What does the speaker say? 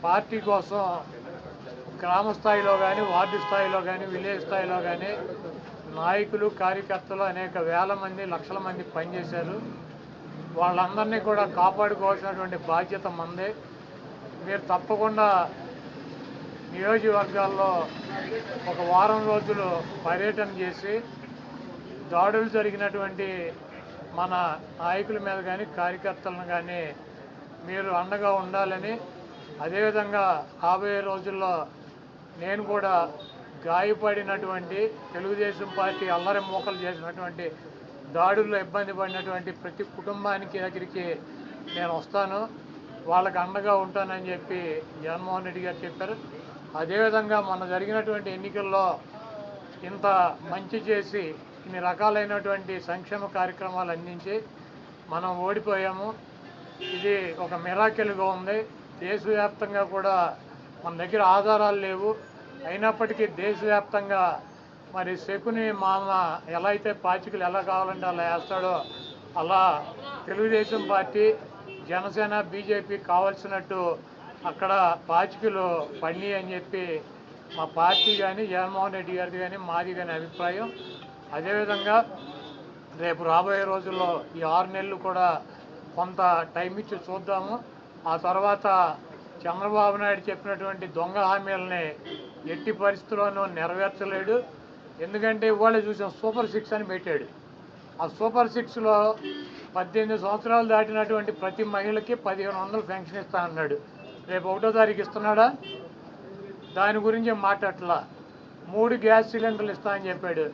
Party కోసం గ్రామ స్థాయిలో కానీ, వార్డు స్థాయిలో కానీ, విలేజ్ స్థాయిలో కానీ నాయకులు, కార్యకర్తలు అనేక వేల మంది, లక్షల మంది పనిచేశారు. వాళ్ళందరినీ కూడా కాపాడుకోవాల్సినటువంటి బాధ్యత మందే. మీరు తప్పకుండా నియోజకవర్గాల్లో ఒక వారం రోజులు పర్యటన చేసి దాడులు జరిగినటువంటి మన నాయకుల మీద కానీ, కార్యకర్తలను కానీ మీరు అండగా ఉండాలని, అదేవిధంగా రాబోయే రోజుల్లో నేను కూడా గాయపడినటువంటి తెలుగుదేశం పార్టీ అల్లరి మూకలు చేసినటువంటి దాడుల్లో ఇబ్బంది పడినటువంటి ప్రతి కుటుంబానికి దగ్గరికి నేను వస్తాను, వాళ్ళకి అండగా ఉంటానని చెప్పి జగన్మోహన్ రెడ్డి గారు చెప్పారు. అదేవిధంగా మన జరిగినటువంటి ఎన్నికల్లో ఇంత మంచి చేసి ఇన్ని రకాలైనటువంటి సంక్షేమ కార్యక్రమాలు అందించి మనం ఓడిపోయాము. ఇది ఒక మిరాకిల్గా ఉంది. దేశవ్యాప్తంగా కూడా మన దగ్గర ఆధారాలు లేవు, అయినప్పటికీ దేశవ్యాప్తంగా మరి శకుని మామ ఎలా అయితే పాచికలు ఎలా కావాలంటే అలా వేస్తాడో అలా తెలుగుదేశం పార్టీ, జనసేన, బీజేపీ కావాల్సినట్టు అక్కడ పాచికలు పడినాయి అని చెప్పి మా పార్టీ కానీ, జగన్మోహన్ రెడ్డి గారిది కానీ, మాది కానీ అభిప్రాయం. అదేవిధంగా రేపు రాబోయే రోజుల్లో ఈ 6 నెలలు కూడా కొంత టైం ఇచ్చి చూద్దాము. ఆ తర్వాత చంద్రబాబు నాయుడు చెప్పినటువంటి దొంగ హామీలని ఎట్టి పరిస్థితుల్లోనూ నెరవేర్చలేడు. ఎందుకంటే ఇవాళ చూసాం సూపర్ 6 అని పెట్టాడు. ఆ సూపర్ 6లో 18 సంవత్సరాలు దాటినటువంటి ప్రతి మహిళకి 1500 పెన్షన్ ఇస్తా అన్నాడు. రేపు 1వ తారీఖు ఇస్తున్నాడా? దాని గురించి మాట్లాడట్లా. 3 గ్యాస్ సిలిండర్లు ఇస్తా అని చెప్పాడు.